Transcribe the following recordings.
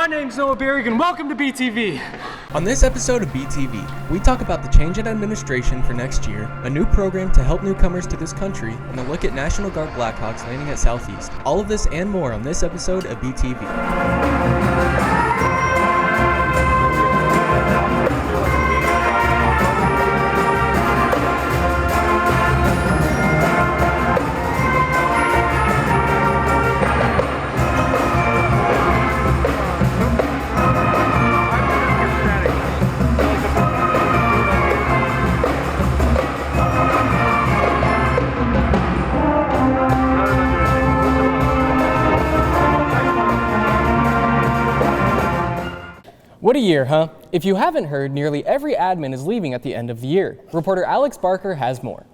My name's Noah Berrig and welcome to BTV. On this episode of BTV, we talk about the change in administration for next year, a new program to help newcomers to this country, and a look at National Guard Blackhawks landing at Southeast. All of this and more on this episode of BTV. What a year, huh? If you haven't heard, nearly every admin is leaving at the end of the year. Reporter Alex Barker has more.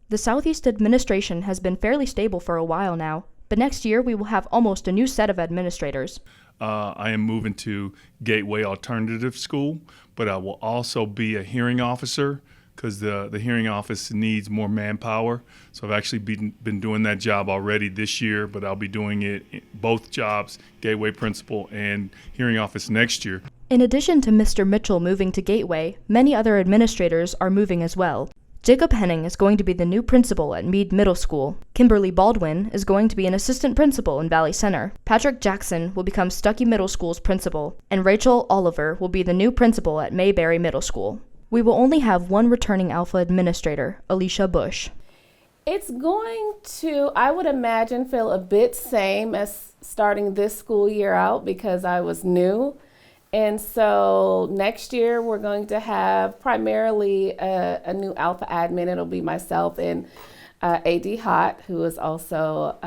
The Southeast administration has been fairly stable for a while now, but next year we will have almost a new set of administrators. I am moving to Gateway Alternative School, but I will also be a hearing officer because the hearing office needs more manpower. So I've actually been doing that job already this year, but I'll be doing it both jobs, Gateway principal and hearing office next year. In addition to Mr. Mitchell moving to Gateway, many other administrators are moving as well. Jacob Henning is going to be the new principal at Meade Middle School. Kimberly Baldwin is going to be an assistant principal in Valley Center. Patrick Jackson will become Stuckey Middle School's principal, and Rachel Oliver will be the new principal at Mayberry Middle School. We will only have one returning Alpha administrator, Alicia Bush. It's going to, I would imagine, feel a bit same as starting this school year out because I was new. And so next year we're going to have primarily a new Alpha admin. It'll be myself and AD Hott, who is also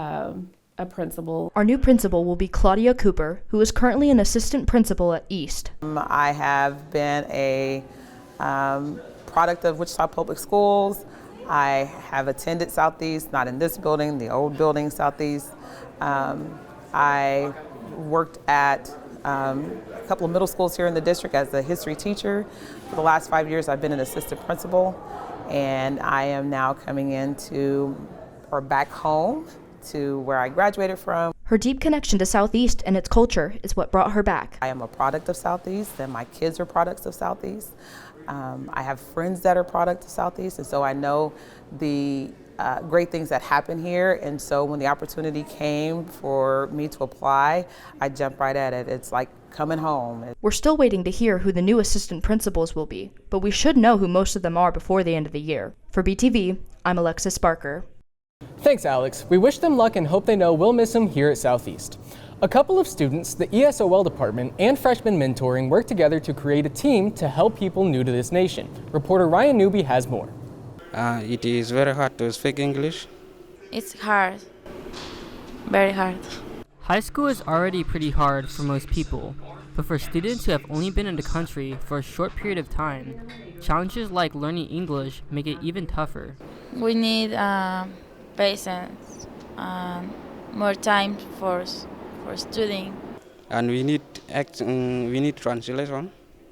a principal. Our new principal will be Claudia Cooper, who is currently an assistant principal at East. I have been a product of Wichita Public Schools. I have attended Southeast, not in this building, the old building Southeast. I worked at a couple of middle schools here in the district as a history teacher. For the last 5 years, I've been an assistant principal, and I am now coming back home to where I graduated from. Her deep connection to Southeast and its culture is what brought her back. I am a product of Southeast, and my kids are products of Southeast. I have friends that are products of Southeast, and so I know the great things that happen here. And so when the opportunity came for me to apply, I jumped right at it. It's like coming home. We're still waiting to hear who the new assistant principals will be, but we should know who most of them are before the end of the year. For BTV, I'm Alexis Barker. Thanks, Alex. We wish them luck and hope they know we'll miss them here at Southeast. A couple of students, the ESOL department, and freshman mentoring work together to create a team to help people new to this nation. Reporter Ryan Newby has more. It is very hard to speak English. It's hard, very hard. High school is already pretty hard for most people, but for students who have only been in the country for a short period of time, challenges like learning English make it even tougher. We need patience and more time for studying. And we need translation.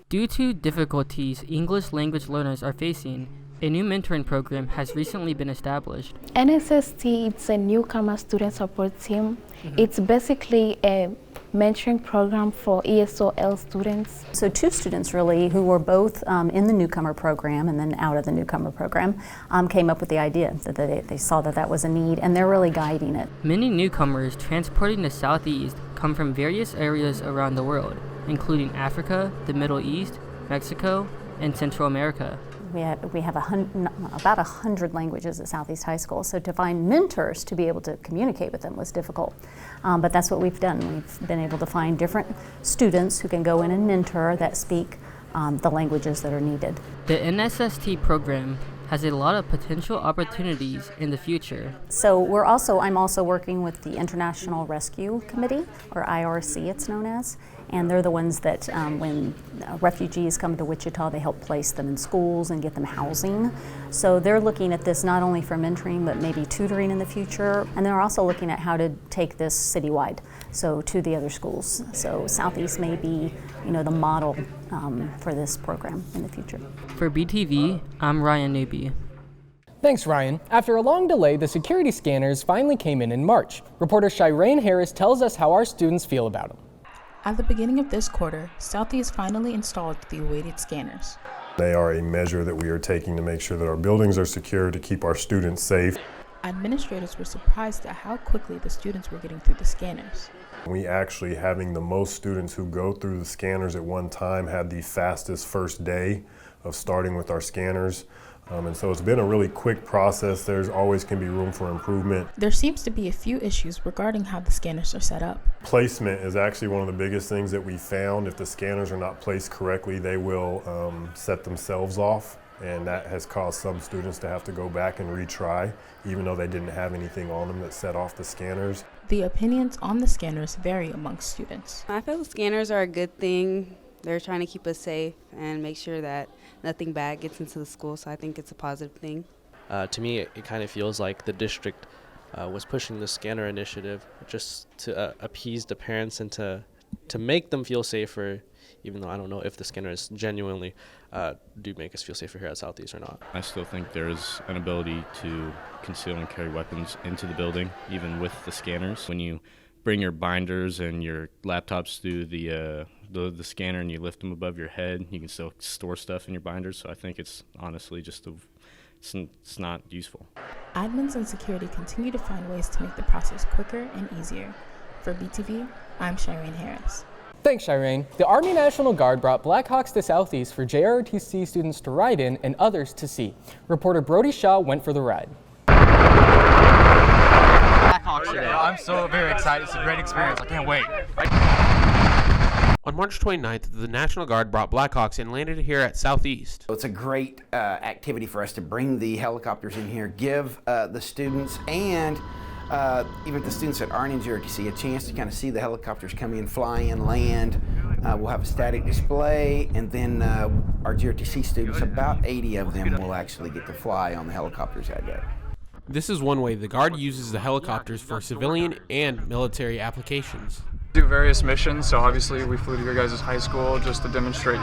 Due to difficulties English language learners are facing, a new mentoring program has recently been established. NSST, it's a newcomer student support team. It's basically a mentoring program for ESOL students. So two students really who were both in the newcomer program and then out of the newcomer program came up with the idea that they saw that was a need, and they're really guiding it. Many newcomers transporting to Southeast come from various areas around the world, including Africa, the Middle East, Mexico, and Central America. We have about 100 languages at Southeast High School, so to find mentors to be able to communicate with them was difficult. But that's what we've done. We've been able to find different students who can go in and mentor that speak the languages that are needed. The NSST program has a lot of potential opportunities in the future. So I'm also working with the International Rescue Committee, or IRC it's known as, and they're the ones that when refugees come to Wichita, they help place them in schools and get them housing. So they're looking at this not only for mentoring, but maybe tutoring in the future, and they're also looking at how to take this citywide, so to the other schools. So Southeast may be, the model for this program in the future. For BTV, I'm Ryan Newby. Thanks, Ryan. After a long delay, the security scanners finally came in March. Reporter Shireen Harris tells us how our students feel about them. At the beginning of this quarter, Southeast finally installed the awaited scanners. They are a measure that we are taking to make sure that our buildings are secure, to keep our students safe. Administrators were surprised at how quickly the students were getting through the scanners. We actually, having the most students who go through the scanners at one time, had the fastest first day of starting with our scanners. And so it's been a really quick process. There's always can be room for improvement. There seems to be a few issues regarding how the scanners are set up. Placement is actually one of the biggest things that we found. If the scanners are not placed correctly, they will set themselves off. And that has caused some students to have to go back and retry, even though they didn't have anything on them that set off the scanners. The opinions on the scanners vary amongst students. I feel scanners are a good thing. They're trying to keep us safe and make sure that nothing bad gets into the school, so I think it's a positive thing. To me, it kind of feels like the district was pushing the scanner initiative just to appease the parents and to make them feel safer, even though I don't know if the scanners genuinely do make us feel safer here at Southeast or not. I still think there's an ability to conceal and carry weapons into the building, even with the scanners. When you bring your binders and your laptops through the scanner and you lift them above your head, you can still store stuff in your binders. So I think it's honestly just it's not useful. Admins and security continue to find ways to make the process quicker and easier. For BTV, I'm Shireen Harris. Thanks, Shireen. The Army National Guard brought Blackhawks to Southeast for JROTC students to ride in and others to see. Reporter Brody Shaw went for the ride. Blackhawks today. I'm so very excited. It's a great experience. I can't wait. On March 29th, the National Guard brought Blackhawks and landed here at Southeast. It's a great activity for us to bring the helicopters in here, give the students and even the students that aren't in JROTC a chance to kind of see the helicopters come in, fly in, land. We'll have a static display, and then our JROTC students, about 80 of them, will actually get to fly on the helicopters that day. This is one way the Guard uses the helicopters for civilian and military applications. Do various missions, so obviously we flew to your guys' high school just to demonstrate,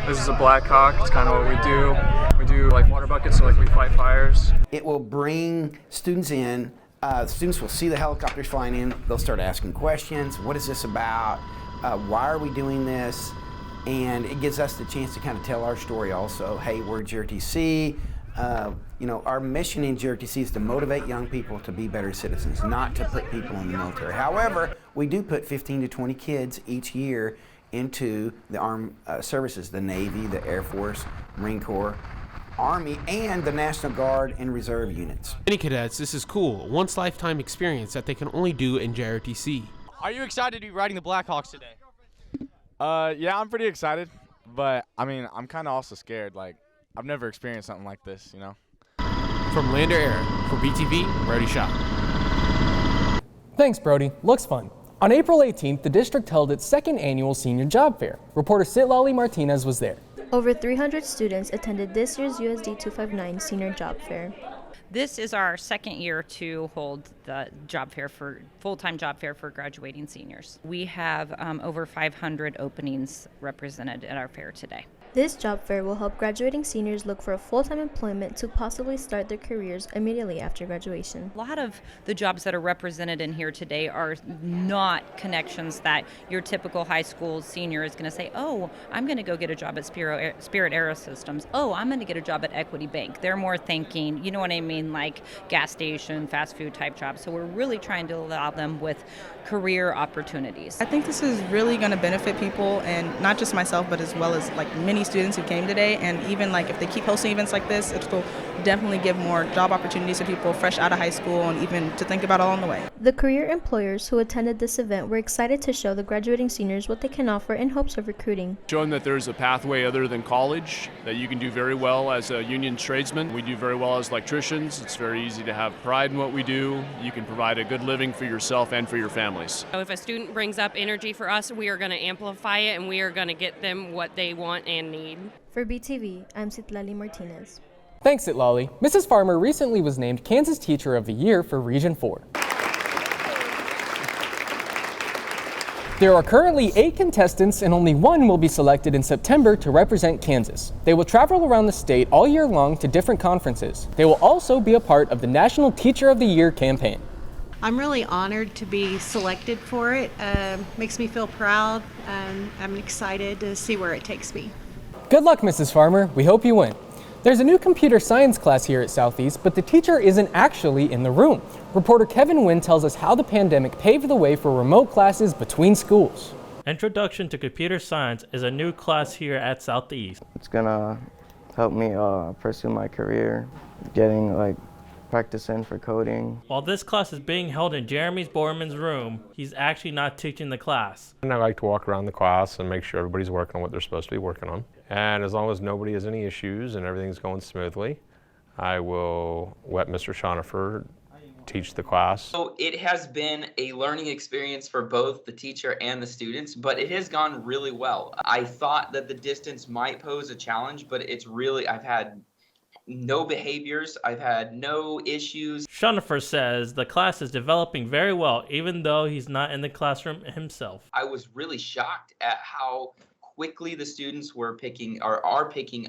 this is a Black Hawk, it's kind of what we do. We do like water buckets, so like we fight fires. It will bring students in. Students will see the helicopters flying in. They'll start asking questions. What is this about? Why are we doing this? And it gives us the chance to kind of tell our story also. Hey, we're JROTC. Our mission in JROTC is to motivate young people to be better citizens, not to put people in the military. However, we do put 15 to 20 kids each year into the armed services, the Navy, the Air Force, Marine Corps, Army, and the National Guard and Reserve units. Many cadets, this is cool, a once-lifetime experience that they can only do in JROTC. Are you excited to be riding the Blackhawks today? Yeah, I'm pretty excited, but I'm kind of also scared. Like, I've never experienced something like this, From Lander Air, for BTV, Brody Shaw. Thanks, Brody. Looks fun. On April 18th, the district held its second annual senior job fair. Reporter Citlali Martinez was there. Over 300 students attended this year's USD 259 Senior Job Fair. This is our second year to hold the full-time job fair for graduating seniors. We have over 500 openings represented at our fair today. This job fair will help graduating seniors look for a full-time employment to possibly start their careers immediately after graduation. A lot of the jobs that are represented in here today are not connections that your typical high school senior is going to say, oh, I'm going to go get a job at Spirit Aerosystems. Oh, I'm going to get a job at Equity Bank. They're more thinking, you know what I mean, like gas station, fast food type jobs. So we're really trying to allow them with career opportunities. I think this is really going to benefit people, and not just myself, but as well as like many students who came today. And even like if they keep hosting events like this, it will definitely give more job opportunities to people fresh out of high school and even to think about along the way. The career employers who attended this event were excited to show the graduating seniors what they can offer in hopes of recruiting. Show them that there's a pathway other than college, that you can do very well as a union tradesman. We do very well as electricians. It's very easy to have pride in what we do. You can provide a good living for yourself and for your families. So if a student brings up energy for us, we are going to amplify it and we are going to get them what they want and need. For BTV, I'm Citlali Martinez. Thanks, Citlali. Mrs. Farmer recently was named Kansas Teacher of the Year for Region 4. There are currently 8 contestants and only one will be selected in September to represent Kansas. They will travel around the state all year long to different conferences. They will also be a part of the National Teacher of the Year campaign. I'm really honored to be selected for it. Makes me feel proud. I'm excited to see where it takes me. Good luck, Mrs. Farmer. We hope you win. There's a new computer science class here at Southeast, but the teacher isn't actually in the room. Reporter Kevin Wynn tells us how the pandemic paved the way for remote classes between schools. Introduction to Computer Science is a new class here at Southeast. It's gonna help me pursue my career, getting practicing for coding. While this class is being held in Jeremy Borman's room, he's actually not teaching the class. And I like to walk around the class and make sure everybody's working on what they're supposed to be working on. And as long as nobody has any issues and everything's going smoothly, I will let Mr. Schonifer teach the class. So it has been a learning experience for both the teacher and the students, but it has gone really well. I thought that the distance might pose a challenge, but it's really, I've had no behaviors, I've had no issues. Schonifer says the class is developing very well, even though he's not in the classroom himself. I was really shocked at how quickly the students are picking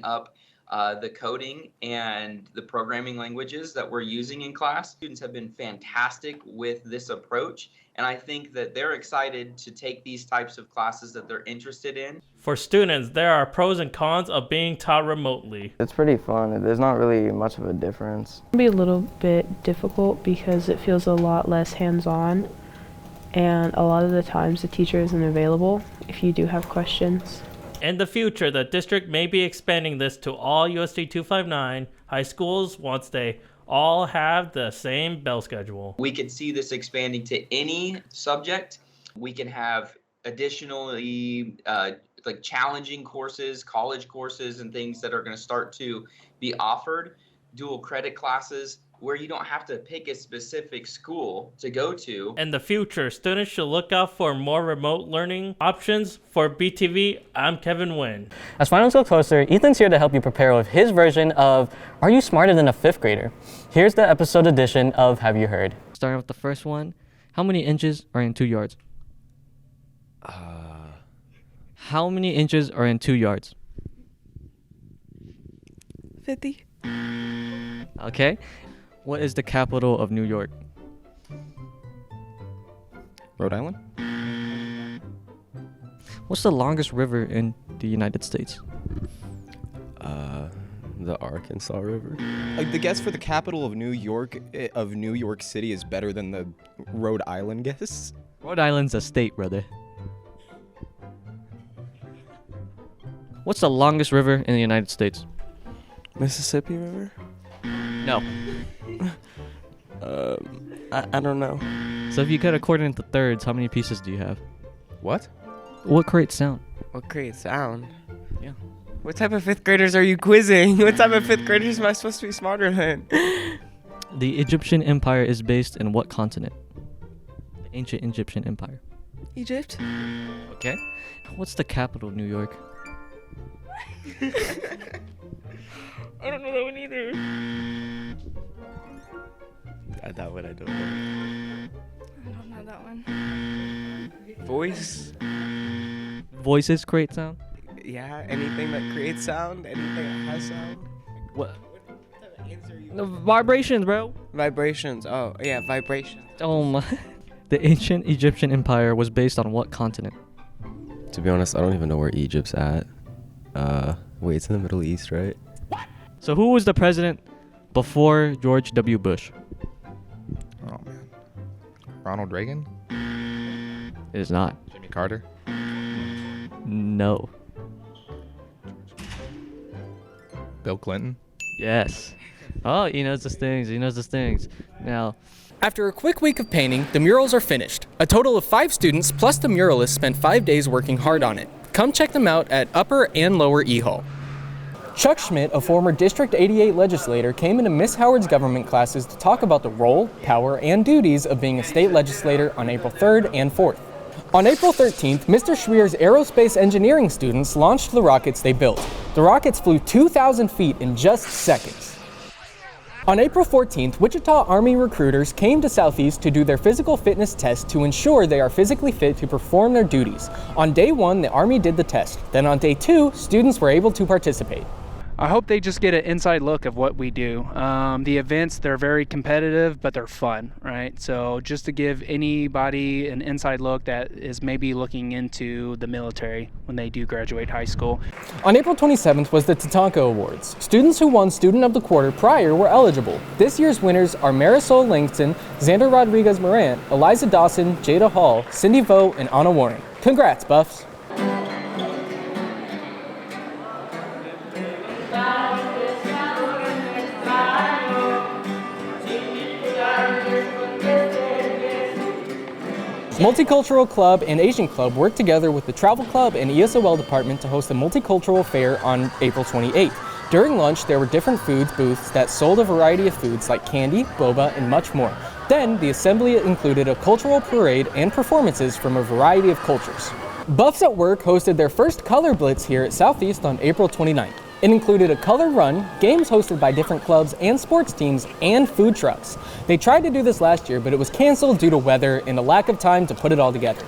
up the coding and the programming languages that we're using in class. Students have been fantastic with this approach, and I think that they're excited to take these types of classes that they're interested in. For students, there are pros and cons of being taught remotely. It's pretty fun. There's not really much of a difference. It can be a little bit difficult because it feels a lot less hands-on, and a lot of the times the teacher isn't available if you do have questions. In the future, the district may be expanding this to all USD 259 high schools once they all have the same bell schedule. We could see this expanding to any subject. We can have additionally challenging courses, college courses, and things that are going to start to be offered, dual credit classes, where you don't have to pick a specific school to go to. In the future, students should look out for more remote learning options. For BTV, I'm Kevin Wynn. As finals go closer, Ethan's here to help you prepare with his version of Are You Smarter Than a Fifth Grader? Here's the episode edition of Have You Heard? Starting with the first one, how many inches are in 2 yards? How many inches are in 2 yards? 50. Okay. What is the capital of New York? Rhode Island. What's the longest river in the United States? The Arkansas River. The guess for the capital of New York City is better than the Rhode Island guess. Rhode Island's a state, brother. What's the longest river in the United States? Mississippi River. No. I don't know. So if you cut a quarter into thirds, how many pieces do you have? What? What creates sound? What creates sound? Yeah. What type of fifth graders are you quizzing? What type of fifth graders am I supposed to be smarter than? The Egyptian Empire is based in what continent? The ancient Egyptian Empire. Egypt. Okay. What's the capital of New York? I don't know that one either. That one I don't know. I don't know that one. Voice? Voices create sound? Yeah, anything that creates sound, anything that has sound. What? No, vibrations, bro. Vibrations. Oh, yeah, vibrations. Oh my. The ancient Egyptian Empire was based on what continent? To be honest, I don't even know where Egypt's at. Wait, it's in the Middle East, right? So who was the president before George W. Bush? Oh, man. Ronald Reagan? It is not. Jimmy Carter? No. Bill Clinton? Yes. Oh, he knows his things. Now, After a quick week of painting, the murals are finished. A total of 5 students plus the muralists spent 5 days working hard on it. Come check them out at Upper and Lower E Hall. Chuck Schmidt, a former District 88 legislator, came into Miss Howard's government classes to talk about the role, power, and duties of being a state legislator on April 3rd and 4th. On April 13th, Mr. Schwier's aerospace engineering students launched the rockets they built. The rockets flew 2,000 feet in just seconds. On April 14th, Wichita Army recruiters came to Southeast to do their physical fitness test to ensure they are physically fit to perform their duties. On day 1, the Army did the test. Then on day 2, students were able to participate. I hope they just get an inside look of what we do. The events, they're very competitive, but they're fun, right? So just to give anybody an inside look that is maybe looking into the military when they do graduate high school. On April 27th was the Tatanka Awards. Students who won Student of the Quarter prior were eligible. This year's winners are Marisol Langston, Xander Rodriguez-Morant, Eliza Dawson, Jada Hall, Cindy Vo, and Anna Warren. Congrats, Buffs! Multicultural Club and Asian Club worked together with the Travel Club and ESOL department to host a multicultural fair on April 28th. During lunch, there were different foods booths that sold a variety of foods like candy, boba, and much more. Then, the assembly included a cultural parade and performances from a variety of cultures. Buffs at Work hosted their first Color Blitz here at Southeast on April 29th. It included a color run, games hosted by different clubs and sports teams, and food trucks. They tried to do this last year, but it was canceled due to weather and a lack of time to put it all together.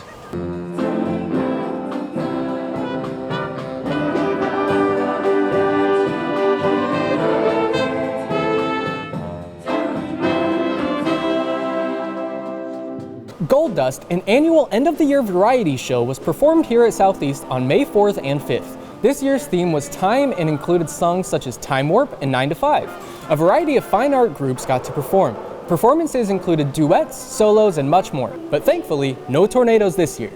Gold Dust, an annual end-of-the-year variety show, was performed here at Southeast on May 4th and 5th. This year's theme was time and included songs such as Time Warp and 9 to 5. A variety of fine art groups got to perform. Performances included duets, solos, and much more, but thankfully, no tornadoes this year.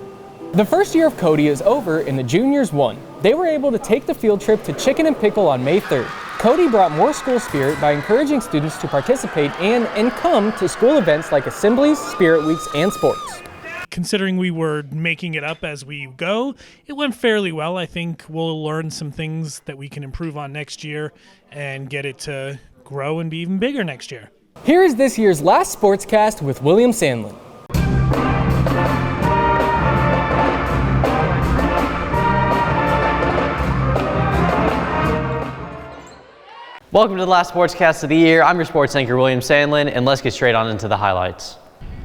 The first year of Cody is over and the juniors won. They were able to take the field trip to Chicken and Pickle on May 3rd. Cody brought more school spirit by encouraging students to participate and come to school events like assemblies, spirit weeks, and sports. Considering we were making it up as we go, it went fairly well. I think we'll learn some things that we can improve on next year and get it to grow and be even bigger next year. Here is this year's last Sportscast with William Sandlin. Welcome to the last Sportscast of the year. I'm your sports anchor, William Sandlin, and let's get straight on into the highlights.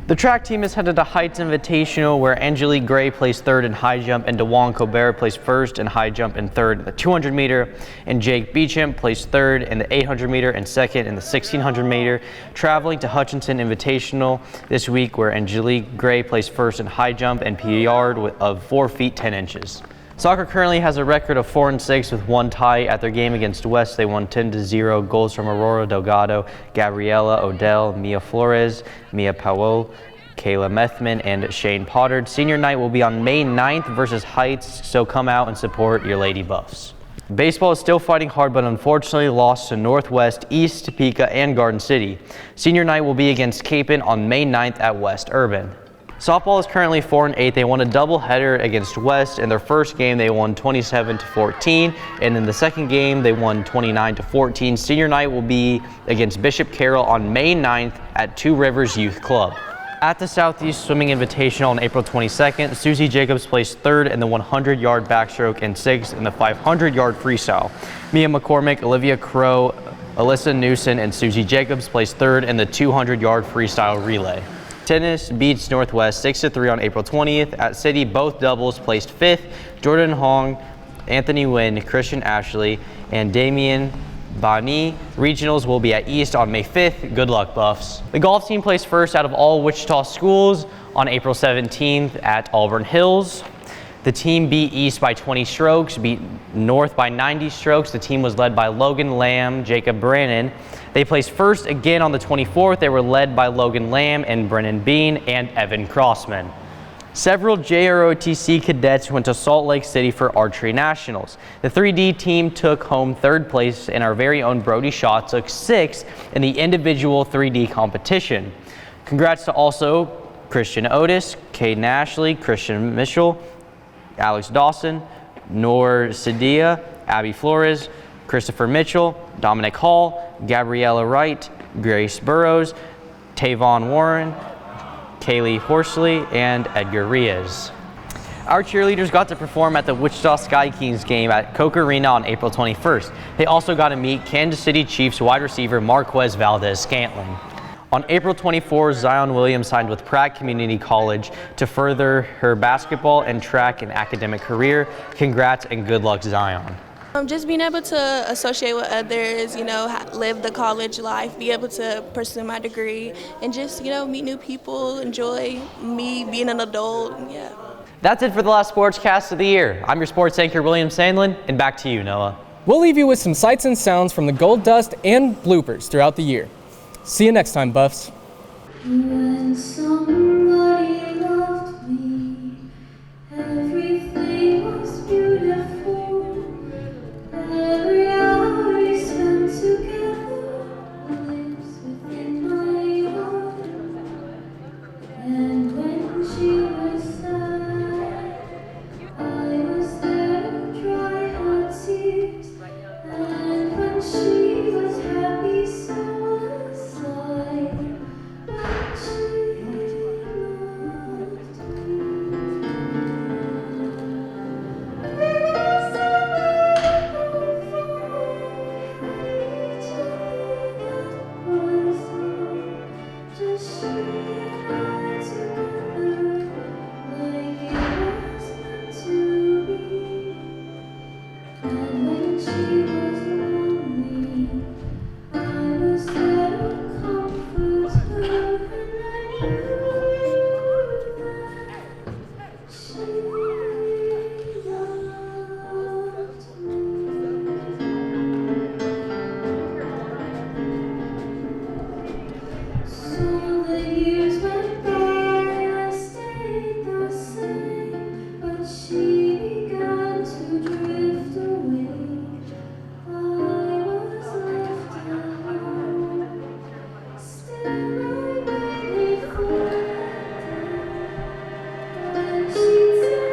The track team is headed to Heights Invitational, where Angelique Gray placed third in high jump and DeJuan Colbert placed first in high jump and third in the 200 meter, and Jake Beecham placed third in the 800 meter and second in the 1600 meter. Traveling to Hutchinson Invitational this week, where Angelique Gray placed first in high jump and PR of 4 feet 10 inches. Soccer currently has a record of 4-6 with one tie at their game against West. They won 10-0. Goals from Aurora Delgado, Gabriela Odell, Mia Flores, Mia Powell, Kayla Methman, and Shane Potter. Senior night will be on May 9th versus Heights, so come out and support your Lady Buffs. Baseball is still fighting hard, but unfortunately lost to Northwest, East Topeka, and Garden City. Senior night will be against Capon on May 9th at West Urban. Softball is currently 4-8. They won a doubleheader against West. In their first game, they won 27-14, and in the second game, they won 29-14. Senior night will be against Bishop Carroll on May 9th at Two Rivers Youth Club. At the Southeast Swimming Invitational on April 22nd, Susie Jacobs placed third in the 100-yard backstroke and sixth in the 500-yard freestyle. Mia McCormick, Olivia Crow, Alyssa Newson, and Susie Jacobs placed third in the 200-yard freestyle relay. Tennis beats Northwest 6-3 on April 20th. At City, both doubles placed fifth. Jordan Hong, Anthony Nguyen, Christian Ashley, and Damian Bani. Regionals will be at East on May 5th. Good luck, Buffs. The golf team placed first out of all Wichita schools on April 17th at Auburn Hills. The team beat East by 20 strokes, beat North by 90 strokes. The team was led by Logan Lamb, Jacob Brannon. They placed first again on the 24th. They were led by Logan Lamb and Brennan Bean and Evan Crossman. Several JROTC cadets went to Salt Lake City for archery nationals. The 3D team took home third place, and our very own Brody Shaw took sixth in the individual 3D competition. Congrats to also Christian Otis, Caden Ashley, Christian Mitchell, Alex Dawson, Noor Sadia, Abby Flores, Christopher Mitchell, Dominic Hall, Gabriella Wright, Grace Burrows, Tavon Warren, Kaylee Horsley, and Edgar Riaz. Our cheerleaders got to perform at the Wichita Sky Kings game at Coke Arena on April 21st. They also got to meet Kansas City Chiefs wide receiver Marquez Valdez-Scantling. On April 24, Zion Williams signed with Pratt Community College to further her basketball and track and academic career. Congrats and good luck, Zion. Just being able to associate with others, live the college life, be able to pursue my degree, and just, meet new people, enjoy me being an adult, yeah. That's it for the last Sportscast of the year. I'm your sports anchor, William Sandlin, and back to you, Noah. We'll leave you with some sights and sounds from the Gold Dust and bloopers throughout the year. See you next time, Buffs. When somebody loved me, everything was beautiful. Every hour we spent together lives within my heart. And when she was sad, I was there to dry her tears. And when she was happy, so was I. But she loved just she and I together, like it was meant to be. And when she was lonely, I was there to comfort her, and I knew that she loved me. So the years went by, I stayed the same, but she began to drift away. I was left alone. Still I waited for that day when she'd say,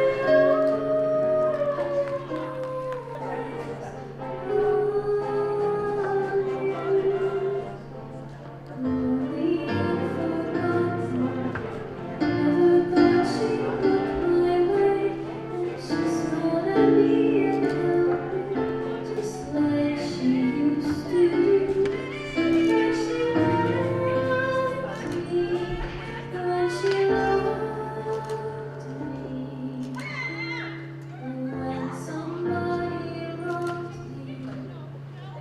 lonely and forgotten. Never thought she'd look my way, and she smiled at me and held me just like she used to do. When she loved me, when she loved me, when somebody loved me,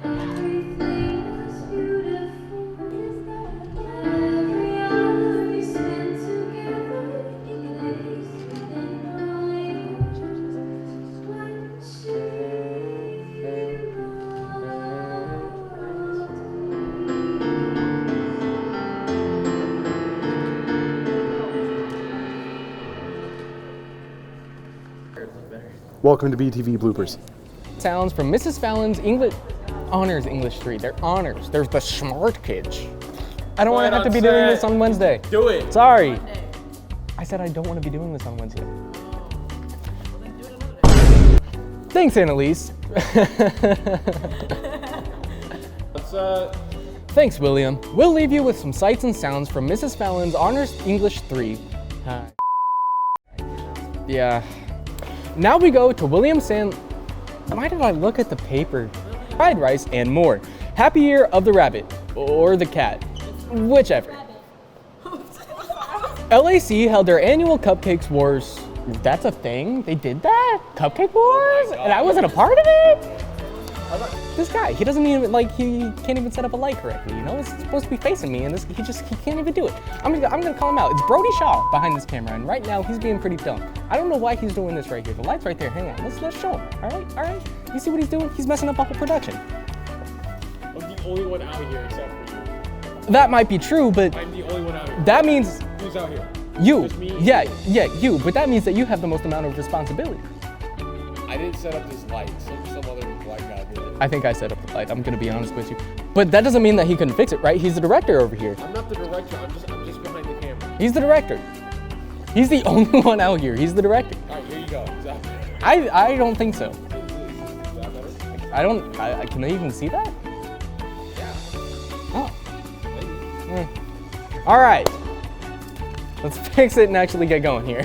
everything was beautiful. Every hour we spent together lives within my heart. When she Welcome to BTV Bloopers. Sounds from Mrs. Fallon's Honors English 3. They're honors. There's the smart kids. I don't want to have to be doing this on Wednesday. Do it. Sorry. I said I don't want to be doing this on Wednesday. Thanks, Annalise. Thanks, William. We'll leave you with some sights and sounds from Mrs. Fallon's Honors English 3. Yeah. Now we go to William Why did I look at the paper? Fried rice and more. Happy Year of the Rabbit. Or the cat. Whichever. LAC held their annual Cupcakes Wars. That's a thing? They did that? Cupcake Wars? And I wasn't a part of it? This guy, he doesn't even, he can't even set up a light correctly, you know? It's supposed to be facing me, and he can't even do it. I'm gonna call him out. It's Brody Shaw behind this camera, and right now he's being pretty dumb. I don't know why he's doing this right here. The light's right there. Hang on, let's show him. All right. You see what he's doing? He's messing up all the production. I'm the only one out here except for you. That might be true, but I'm the only one out here. that means Who's out here? you. Just me? Yeah, you. But that means that you have the most amount of responsibility. I didn't set up this light. Some other black guy did it. I think I set up the light. I'm gonna be honest with you. But that doesn't mean that he couldn't fix it, right? He's the director over here. I'm not the director. I'm just behind the camera. He's the director. He's the only one out here. He's the director. All right, here you go. Exactly. I don't think so. Is that better? I don't. Can I even see that? Yeah. Oh. All right. Let's fix it and actually get going here.